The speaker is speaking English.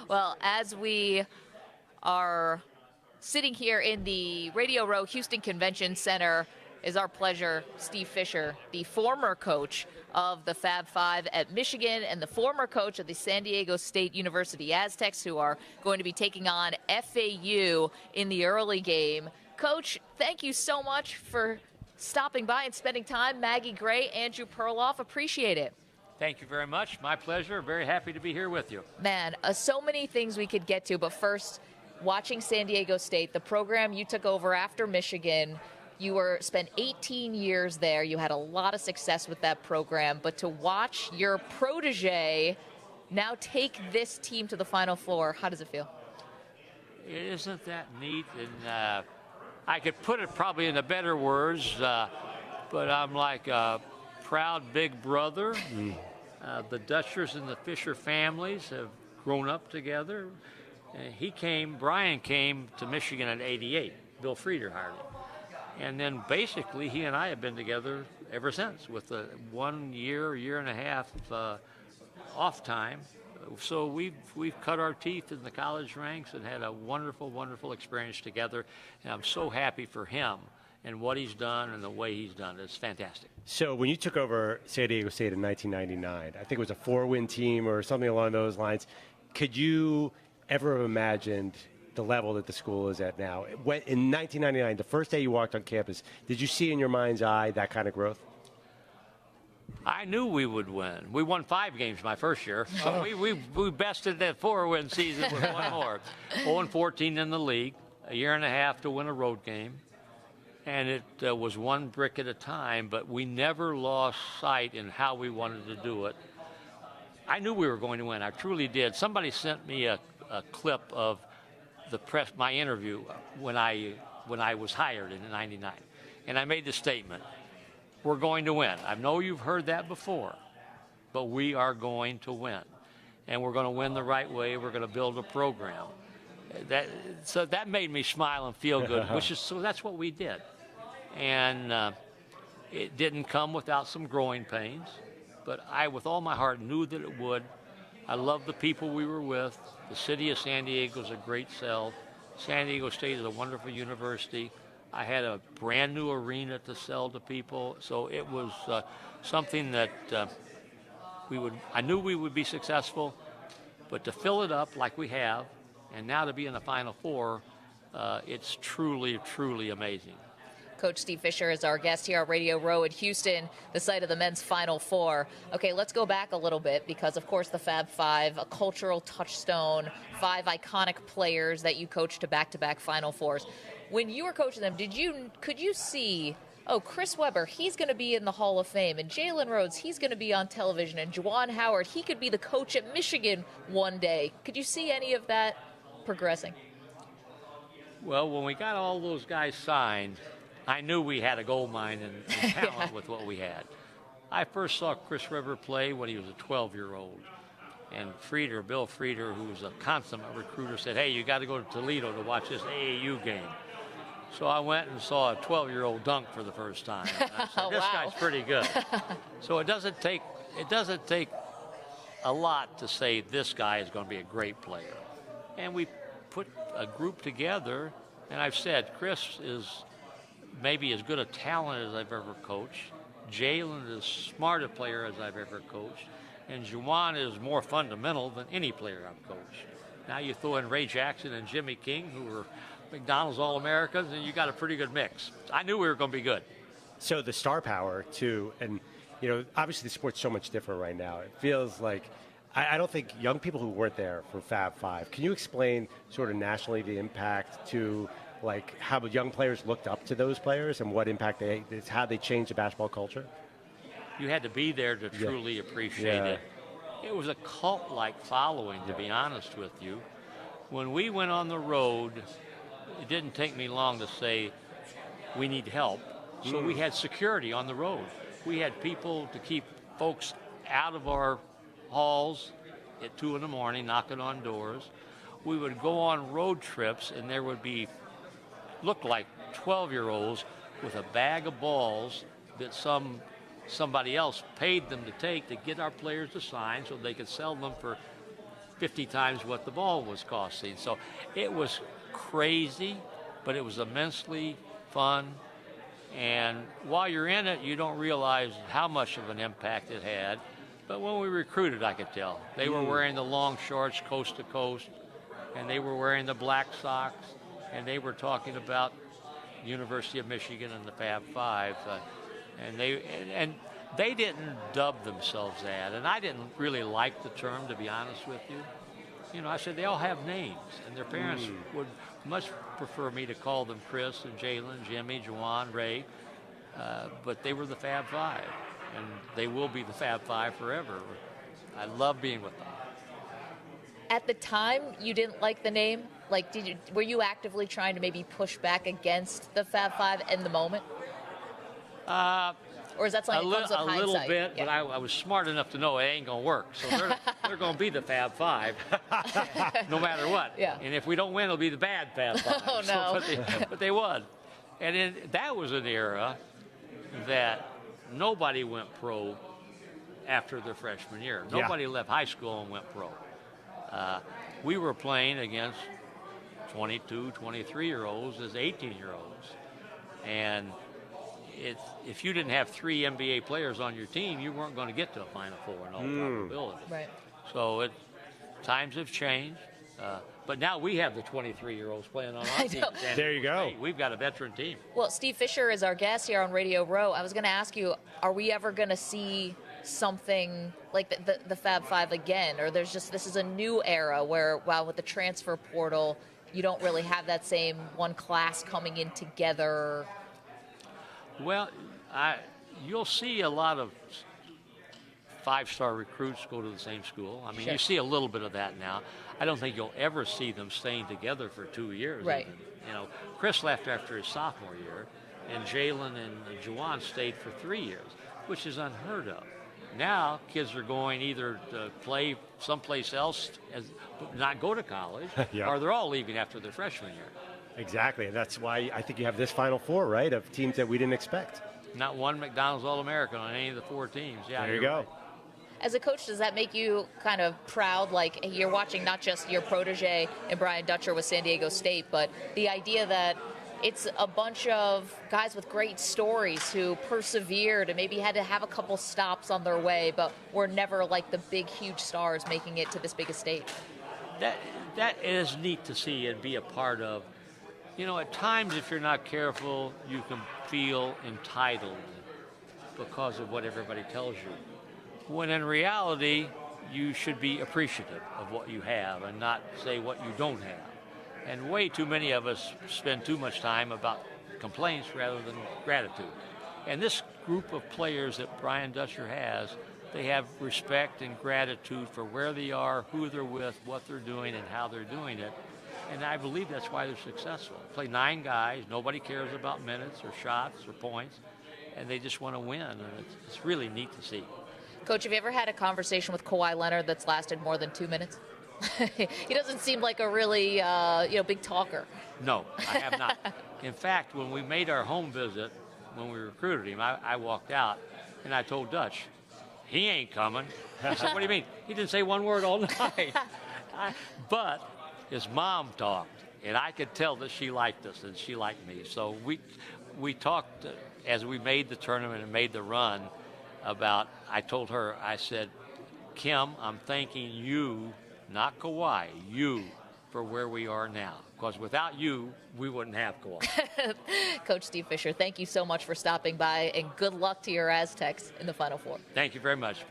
Well, as we are sitting here in the Radio Row Houston Convention Center, is our pleasure, Steve Fisher, the former coach of the Fab Five at Michigan and the former coach of the San Diego State University Aztecs, who are going to be taking on FAU in the early game. Coach, thank you so much for stopping by and spending time. Maggie Gray, Andrew Perloff, appreciate it. Thank you very much. My pleasure. Very happy to be here with you. Man, so many things we could get to, but first, watching San Diego State, the program you took over after Michigan. You spent 18 years there. You had a lot of success with that program, but to watch your protege now take this team to the Final Four, how does it feel? Isn't that neat? And I could put it probably in the better words, but I'm like a proud big brother. The Dutchers and the Fisher families have grown up together. Brian came to Michigan in '88. Bill Frieder hired him. And then basically he and I have been together ever since, with a 1 year, year and a half off time. So we've cut our teeth in the college ranks and had a wonderful, wonderful experience together. And I'm so happy for him and what he's done and the way he's done it. It's fantastic. So when you took over San Diego State in 1999, I think it was a 4-win team or something along those lines. Could you ever have imagined the level that the school is at now? In 1999, the first day you walked on campus, did you see in your mind's eye that kind of growth? I knew we would win. We won 5 games my first year. So we bested that 4-win season with one more. 0-14 in the league, a year and a half to win a road game. And it was one brick at a time, but we never lost sight in how we wanted to do it. I knew we were going to win. I truly did. Somebody sent me a clip of my interview when I was hired in '99, and I made the statement, we're going to win. I know you've heard that before, but we are going to win, and we're going to win the right way. We're going to build a program. So that made me smile and feel good, so that's what we did. And it didn't come without some growing pains, but I, with all my heart, knew that it would. I love the people we were with. The city of San Diego is a great sell. San Diego State is a wonderful university. I had a brand new arena to sell to people. So it was something that I knew we would be successful, but to fill it up like we have, and now to be in the Final Four, it's truly, truly amazing. Coach Steve Fisher is our guest here at Radio Row in Houston, the site of the men's Final Four. Okay, let's go back a little bit because, of course, the Fab Five, a cultural touchstone, 5 iconic players that you coached to back-to-back Final Fours. When you were coaching them, could you see, Chris Webber, he's going to be in the Hall of Fame, and Jalen Rhodes, he's going to be on television, and Juwan Howard, he could be the coach at Michigan one day. Could you see any of that progressing? Well, when we got all those guys signed, I knew we had a gold mine in talent with what we had. I first saw Chris Webber play when he was a 12-year-old. And Bill Frieder, who was a consummate recruiter, said, hey, you got to go to Toledo to watch this AAU game. So I went and saw a 12-year-old dunk for the first time. And I said, this guy's pretty good. So it doesn't take a lot to say this guy is going to be a great player. And we put a group together, and I've said Chris is maybe as good a talent as I've ever coached. Jalen is as smart a player as I've ever coached. And Juwan is more fundamental than any player I've coached. Now you throw in Ray Jackson and Jimmy King, who were McDonald's All-Americans, and you got a pretty good mix. I knew we were going to be good. So the star power, too, and, obviously the sport's so much different right now. It feels like, I don't think young people who weren't there for Fab Five, can you explain sort of nationally the impact to like how young players looked up to those players and what impact how they changed the basketball culture? You had to be there to truly appreciate it. It was a cult-like following, to be honest with you. When we went on the road, it didn't take me long to say, we need help. So we had security on the road. We had people to keep folks out of our halls at 2 in the morning, knocking on doors. We would go on road trips, and there would be, looked like 12-year-olds with a bag of balls that somebody else paid them to take to get our players to sign so they could sell them for 50 times what the ball was costing. So it was crazy, but it was immensely fun. And while you're in it, you don't realize how much of an impact it had. But when we recruited, I could tell. They were wearing the long shorts coast to coast, and they were wearing the black socks, and they were talking about University of Michigan and the Fab Five. And they didn't dub themselves that. And I didn't really like the term, to be honest with you. You know, I said they all have names, and their parents would much prefer me to call them Chris and Jalen, Jimmy, Juwan, Ray, but they were the Fab Five, and they will be the Fab Five forever. I love being with them. At the time, you didn't like the name? Like, were you actively trying to maybe push back against the Fab Five in the moment? Or is that something that comes with hindsight? A little bit, yeah. But I was smart enough to know it ain't going to work. So they're going to be the Fab Five, no matter what. Yeah. And if we don't win, it'll be the bad Fab Five. Oh, no. But they won. And that was an era that nobody went pro after their freshman year. Nobody left high school and went pro. We were playing against 22, 23-year-olds as 18-year-olds. And if you didn't have 3 NBA players on your team, you weren't going to get to a Final Four in all probability. Right. So times have changed. But now we have the 23-year-olds playing on our team. There you go. We've got a veteran team. Well, Steve Fisher is our guest here on Radio Row. I was going to ask you, are we ever going to see something like the Fab Five again? Or this is a new era where, with the transfer portal, you don't really have that same one class coming in together? Well, you'll see a lot of 5-star recruits go to the same school. I mean, Sure. You see a little bit of that now. I don't think you'll ever see them staying together for 2 years. Right. You know, Chris left after his sophomore year, and Jalen and Juwan stayed for 3 years, which is unheard of. Now, kids are going either to play someplace else, not go to college, Yeah. or they're all leaving after their freshman year. Exactly, and that's why I think you have this Final Four, right, of teams that we didn't expect. Not one McDonald's All-American on any of the 4 teams. Yeah, There you you're go. right. As a coach, does that make you kind of proud? Like, you're watching not just your protege and Brian Dutcher with San Diego State, but the idea that it's a bunch of guys with great stories who persevered and maybe had to have a couple stops on their way, but were never like the big, huge stars making it to this big a stage. That is neat to see and be a part of. You know, at times, if you're not careful, you can feel entitled because of what everybody tells you. When in reality, you should be appreciative of what you have and not say what you don't have. And way too many of us spend too much time about complaints rather than gratitude. And this group of players that Brian Dutcher has, they have respect and gratitude for where they are, who they're with, what they're doing, and how they're doing it. And I believe that's why they're successful. Play 9 guys, nobody cares about minutes or shots or points, and they just want to win. And it's really neat to see. Coach, have you ever had a conversation with Kawhi Leonard that's lasted more than 2 minutes? He doesn't seem like a really big talker. No, I have not. In fact, when we made our home visit, when we recruited him, I walked out and I told Dutch, he ain't coming. He said, what do you mean? He didn't say one word all night. But his mom talked, and I could tell that she liked us and she liked me. So we talked as we made the tournament and made the run about, I told her, I said, Kim, I'm thanking you, not Kawhi, you, for where we are now. Because without you, we wouldn't have Kawhi. Coach Steve Fisher, thank you so much for stopping by, and good luck to your Aztecs in the Final Four. Thank you very much.